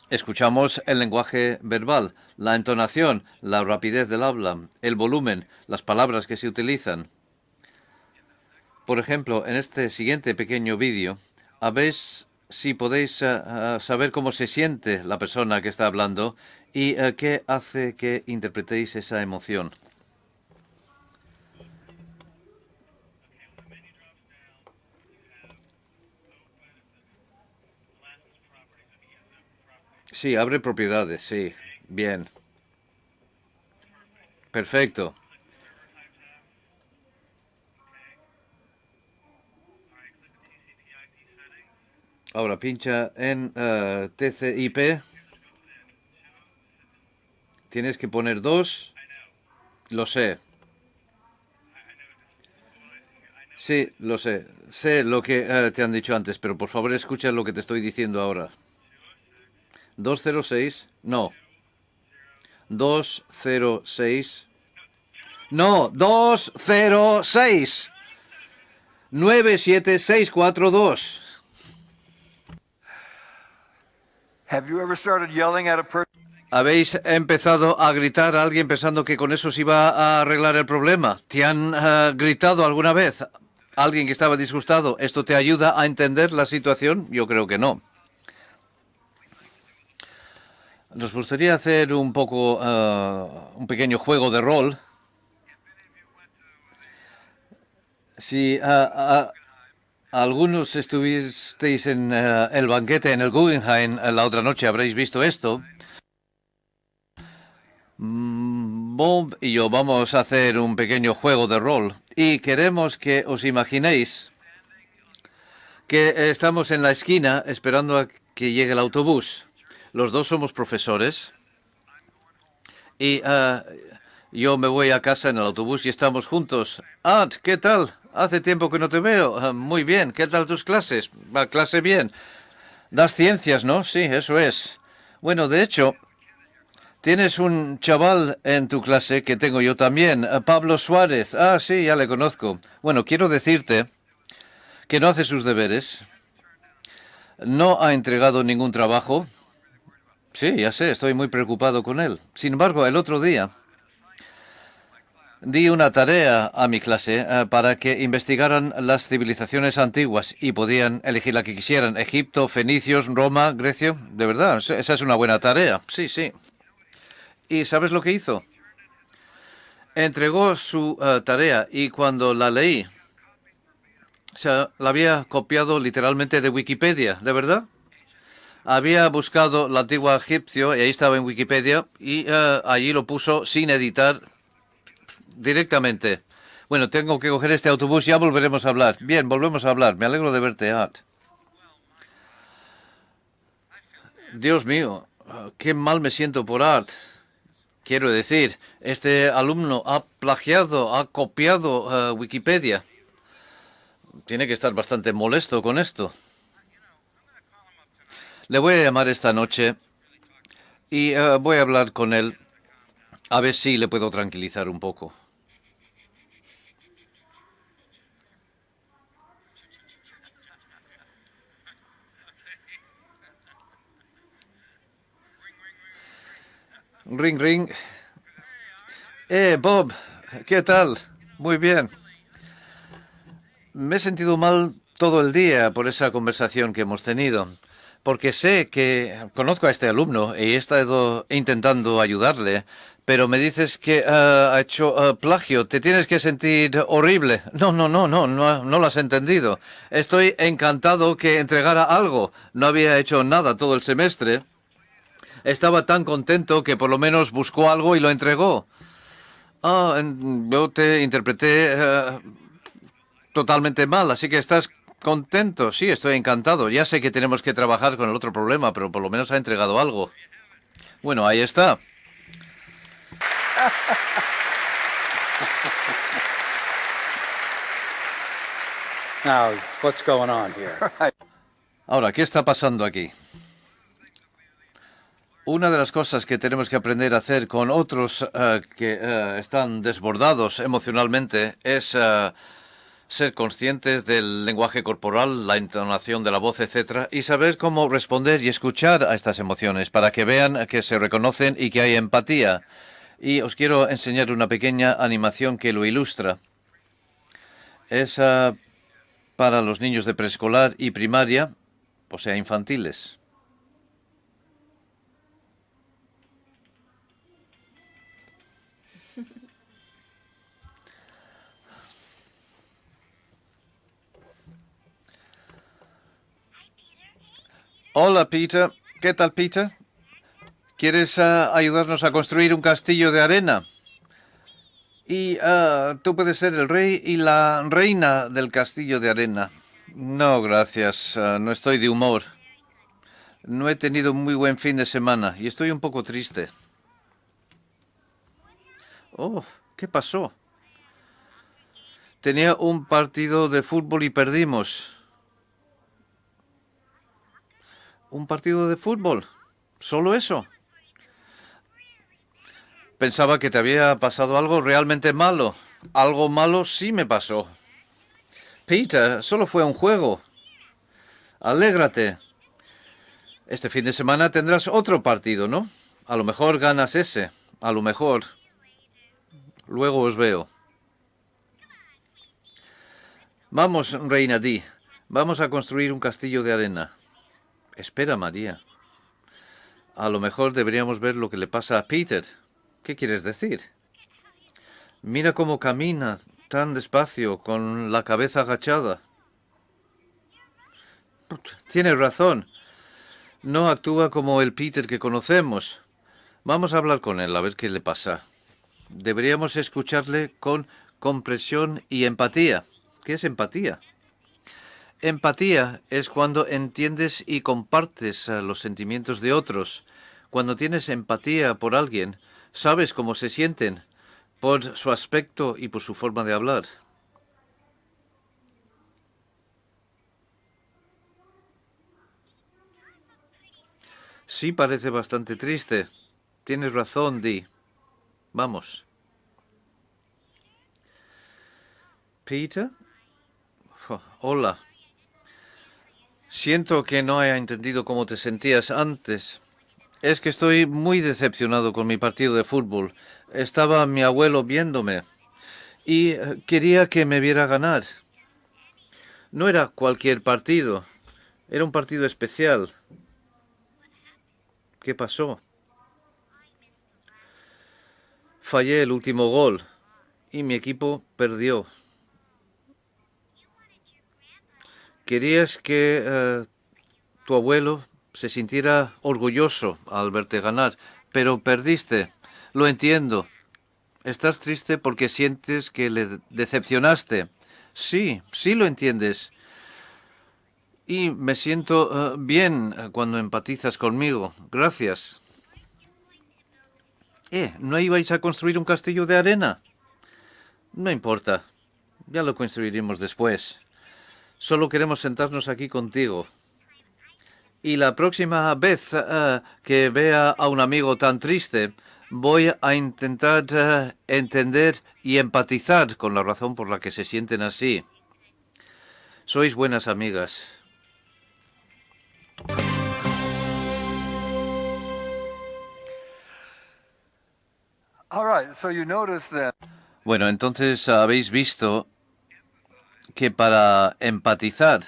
Escuchamos el lenguaje verbal, la entonación, la rapidez del habla, el volumen, las palabras que se utilizan. Por ejemplo, en este siguiente pequeño vídeo, a ver si podéis saber cómo se siente la persona que está hablando y qué hace que interpretéis esa emoción. Sí, abre propiedades, sí. Bien. Perfecto. Ahora pincha en TCP. Tienes que poner 2. Lo sé. Sí, lo sé. Sé lo que te han dicho antes, pero por favor escucha lo que te estoy diciendo ahora. 206. No. 206. No, 206. 97642. Have you ever started yelling at a person? ¿Habéis empezado a gritar a alguien pensando que con eso se iba a arreglar el problema? ¿Te han gritado alguna vez? ¿Alguien que estaba disgustado? ¿Esto te ayuda a entender la situación? Yo creo que no. Nos gustaría hacer un pequeño juego de rol. Si algunos estuvisteis en el banquete en el Guggenheim la otra noche, habréis visto esto. Bob y yo vamos a hacer un pequeño juego de rol y queremos que os imaginéis que estamos en la esquina esperando a que llegue el autobús. Los dos somos profesores y yo me voy a casa en el autobús y estamos juntos. Art, ¿qué tal? Hace tiempo que no te veo. Muy bien. ¿Qué tal tus clases? Va, clase bien. Das ciencias, ¿no? Sí, eso es. Bueno, de hecho, tienes un chaval en tu clase que tengo yo también, Pablo Suárez. Ah, sí, ya le conozco. Bueno, quiero decirte que no hace sus deberes. No ha entregado ningún trabajo. Sí, ya sé, estoy muy preocupado con él. Sin embargo, el otro día di una tarea a mi clase para que investigaran las civilizaciones antiguas y podían elegir la que quisieran. Egipto, fenicios, Roma, Grecia. De verdad, esa es una buena tarea. Sí, sí. ¿Y sabes lo que hizo? Entregó su tarea y cuando la leí, la había copiado literalmente de Wikipedia, ¿de verdad? Había buscado la antigua egipcio y ahí estaba en Wikipedia y allí lo puso sin editar directamente. Bueno, tengo que coger este autobús, ya volveremos a hablar. Bien, volvemos a hablar. Me alegro de verte, Art. Dios mío, qué mal me siento por Art. Quiero decir, este alumno ha plagiado, ha copiado Wikipedia. Tiene que estar bastante molesto con esto. Le voy a llamar esta noche y voy a hablar con él a ver si le puedo tranquilizar un poco. Ring, ring. Bob, ¿qué tal? Muy bien. Me he sentido mal todo el día por esa conversación que hemos tenido, porque sé que conozco a este alumno y he estado intentando ayudarle, pero me dices que ha hecho plagio. Te tienes que sentir horrible. No lo has entendido. Estoy encantado que entregara algo. No había hecho nada todo el semestre. Estaba tan contento que por lo menos buscó algo y lo entregó. Yo te interpreté totalmente mal, así que estás contento. Sí, estoy encantado. Ya sé que tenemos que trabajar con el otro problema, pero por lo menos ha entregado algo. Bueno, ahí está. Now, what's going on here? Ahora, ¿qué está pasando aquí? Una de las cosas que tenemos que aprender a hacer con otros que están desbordados emocionalmente es ser conscientes del lenguaje corporal, la entonación de la voz, etcétera, y saber cómo responder y escuchar a estas emociones para que vean que se reconocen y que hay empatía. Y os quiero enseñar una pequeña animación que lo ilustra. Es para los niños de preescolar y primaria, o sea, infantiles. Hola, Peter. ¿Qué tal, Peter? ¿Quieres ayudarnos a construir un castillo de arena? Y tú puedes ser el rey y la reina del castillo de arena. No, gracias. No estoy de humor. No he tenido un muy buen fin de semana y estoy un poco triste. Oh, ¿qué pasó? Tenía un partido de fútbol y perdimos. ¿Un partido de fútbol? ¿Solo eso? Pensaba que te había pasado algo realmente malo. Algo malo sí me pasó. Peter, solo fue un juego. Alégrate. Este fin de semana tendrás otro partido, ¿no? A lo mejor ganas ese. A lo mejor. Luego os veo. Vamos, Reina Di. Vamos a construir un castillo de arena. Espera, María. A lo mejor deberíamos ver lo que le pasa a Peter. ¿Qué quieres decir? Mira cómo camina tan despacio, con la cabeza agachada. Tienes razón. No actúa como el Peter que conocemos. Vamos a hablar con él, a ver qué le pasa. Deberíamos escucharle con comprensión y empatía. ¿Qué es empatía? Empatía es cuando entiendes y compartes los sentimientos de otros. Cuando tienes empatía por alguien, sabes cómo se sienten, por su aspecto y por su forma de hablar. Sí, parece bastante triste. Tienes razón, Dee. Vamos. Peter? Hola. Siento que no haya entendido cómo te sentías antes. Es que estoy muy decepcionado con mi partido de fútbol. Estaba mi abuelo viéndome y quería que me viera ganar. No era cualquier partido. Era un partido especial. ¿Qué pasó? Fallé el último gol y mi equipo perdió. Querías que tu abuelo se sintiera orgulloso al verte ganar, pero perdiste. Lo entiendo. Estás triste porque sientes que le decepcionaste. Sí, sí lo entiendes. Y me siento bien cuando empatizas conmigo. Gracias. ¿No ibais a construir un castillo de arena? No importa. Ya lo construiremos después. Solo queremos sentarnos aquí contigo. Y la próxima vez que vea a un amigo tan triste, voy a intentar entender y empatizar con la razón por la que se sienten así. Sois buenas amigas. All right, so you notice that Bueno, entonces habéis visto que para empatizar,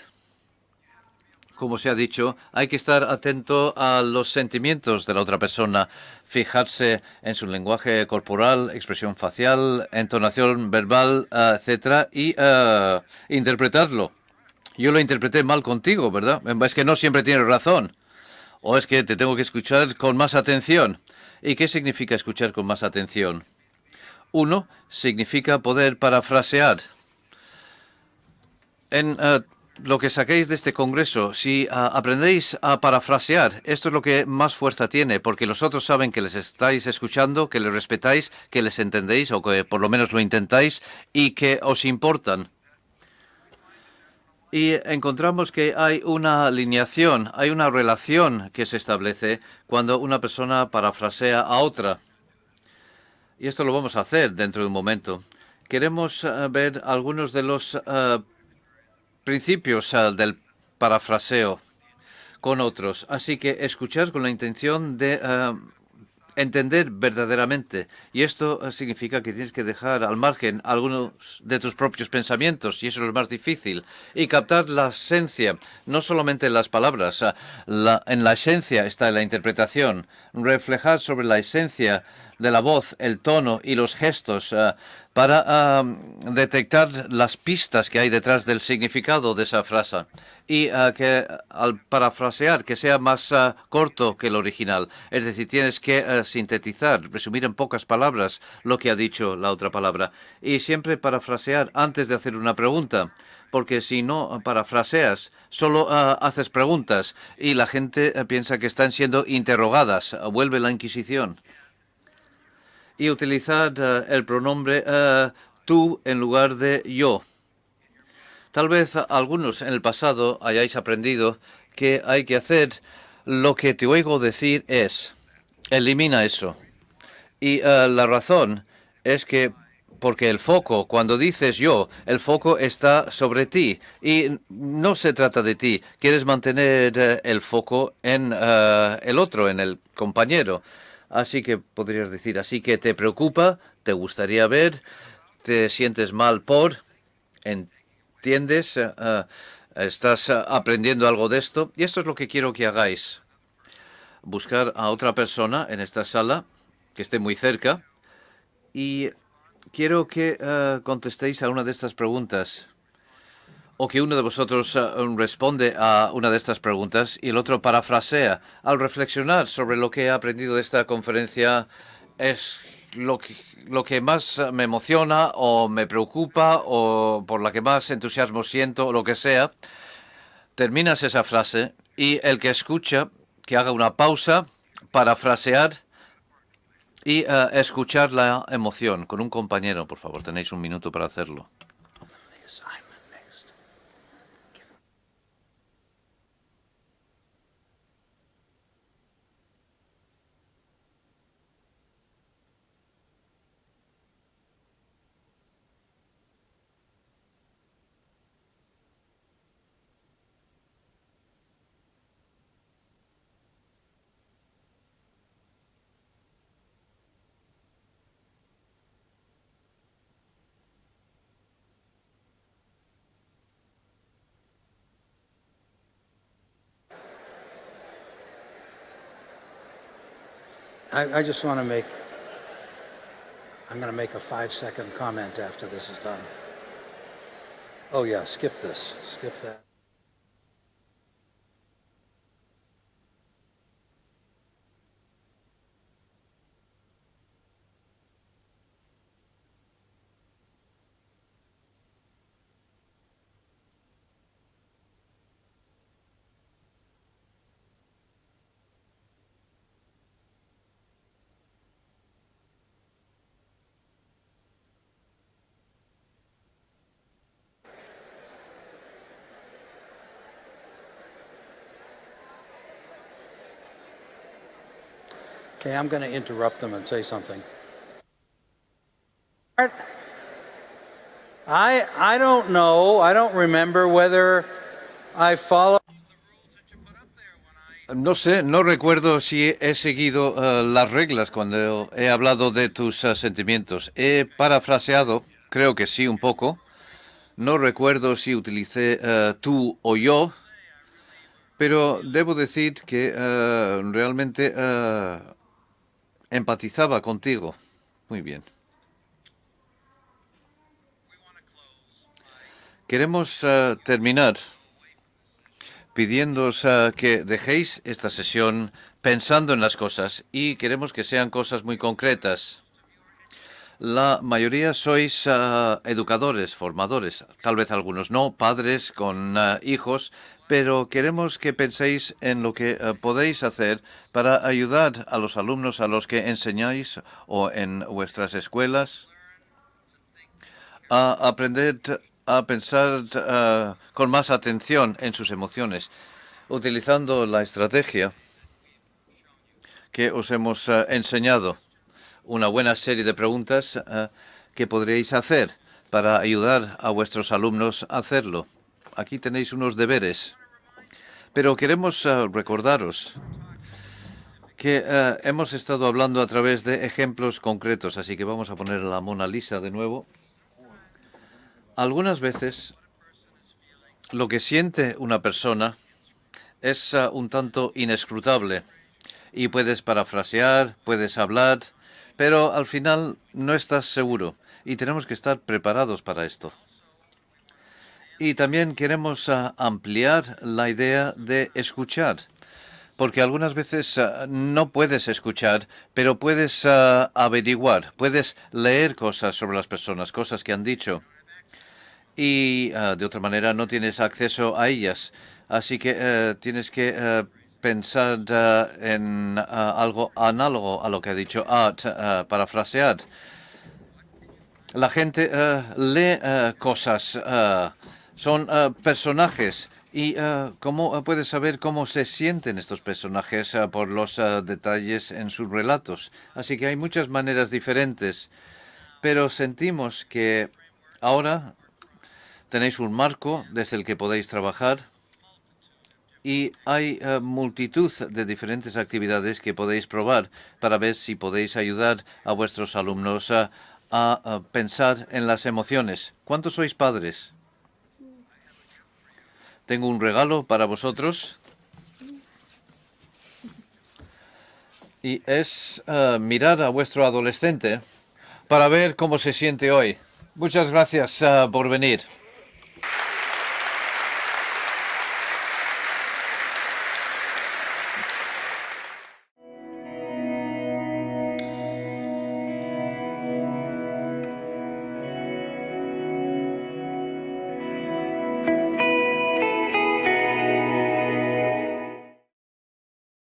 como se ha dicho, hay que estar atento a los sentimientos de la otra persona, fijarse en su lenguaje corporal, expresión facial, entonación verbal, etcétera, y interpretarlo. Yo lo interpreté mal contigo, ¿verdad? Es que no siempre tienes razón. ¿O es que te tengo que escuchar con más atención? ¿Y qué significa escuchar con más atención? Uno, significa poder parafrasear. En lo que saquéis de este congreso, si aprendéis a parafrasear, esto es lo que más fuerza tiene, porque los otros saben que les estáis escuchando, que les respetáis, que les entendéis, o que por lo menos lo intentáis, y que os importan. Y encontramos que hay una alineación, hay una relación que se establece cuando una persona parafrasea a otra. Y esto lo vamos a hacer dentro de un momento. queremos ver algunos de los principios del parafraseo con otros. Así que escuchar con la intención de entender verdaderamente. Y esto significa que tienes que dejar al margen algunos de tus propios pensamientos, y eso es lo más difícil. Y captar la esencia, no solamente en las palabras. En la esencia está la interpretación. Reflejar sobre la esencia de la voz, el tono y los gestos para detectar las pistas que hay detrás del significado de esa frase. Y que al parafrasear que sea más corto que el original. Es decir, tienes que sintetizar, resumir en pocas palabras lo que ha dicho la otra palabra. Y siempre parafrasear antes de hacer una pregunta, porque si no parafraseas, solo haces preguntas y la gente piensa que están siendo interrogadas. Vuelve la Inquisición. Y utilizar el pronombre tú en lugar de yo. Tal vez algunos en el pasado hayáis aprendido que hay que hacer lo que te oigo decir es. Elimina eso. Y la razón es que porque el foco, cuando dices yo, el foco está sobre ti y no se trata de ti. Quieres mantener el foco en el otro, en el compañero. Así que podrías decir, así que te preocupa, te gustaría ver, te sientes mal por, ¿entiendes? Estás aprendiendo algo de esto. Y esto es lo que quiero que hagáis. Buscar a otra persona en esta sala que esté muy cerca y quiero que contestéis a una de estas preguntas o que uno de vosotros responde a una de estas preguntas y el otro parafrasea. Al reflexionar sobre lo que he aprendido de esta conferencia es lo que más me emociona o me preocupa o por la que más entusiasmo siento o lo que sea. Terminas esa frase y el que escucha que haga una pausa, parafrasear y escuchar la emoción con un compañero. Por favor, tenéis un minuto para hacerlo. I just want to I'm going to make a 5-second comment after this is done. Oh yeah, skip this, skip that. Okay, I'm going to interrupt them and say something. I don't know, I don't remember whether I followed. No sé, no recuerdo si he seguido las reglas cuando he hablado de tus sentimientos. He parafraseado, creo que sí, un poco. No recuerdo si utilicé tú o yo, pero debo decir que realmente empatizaba contigo. Muy bien. Queremos terminar pidiéndoos que dejéis esta sesión pensando en las cosas y queremos que sean cosas muy concretas. La mayoría sois educadores, formadores, tal vez algunos no, padres con hijos, pero queremos que penséis en lo que podéis hacer para ayudar a los alumnos a los que enseñáis o en vuestras escuelas a aprender a pensar con más atención en sus emociones, utilizando la estrategia que os hemos enseñado. Una buena serie de preguntas que podríais hacer para ayudar a vuestros alumnos a hacerlo. Aquí tenéis unos deberes. Pero queremos recordaros que hemos estado hablando a través de ejemplos concretos, así que vamos a poner la Mona Lisa de nuevo. Algunas veces lo que siente una persona es un tanto inescrutable y puedes parafrasear, puedes hablar, pero al final no estás seguro y tenemos que estar preparados para esto. Y también queremos ampliar la idea de escuchar, porque algunas veces no puedes escuchar, pero puedes averiguar, puedes leer cosas sobre las personas, cosas que han dicho, y de otra manera no tienes acceso a ellas. Así que tienes que pensar en algo análogo a lo que ha dicho Art, parafrasear. La gente lee cosas, son personajes. ¿Y cómo puedes saber cómo se sienten estos personajes por los detalles en sus relatos? Así que hay muchas maneras diferentes, pero sentimos que ahora tenéis un marco desde el que podéis trabajar y hay multitud de diferentes actividades que podéis probar para ver si podéis ayudar a vuestros alumnos a pensar en las emociones. ¿Cuántos sois padres? Tengo un regalo para vosotros. Y es mirar a vuestro adolescente para ver cómo se siente hoy. Muchas gracias por venir.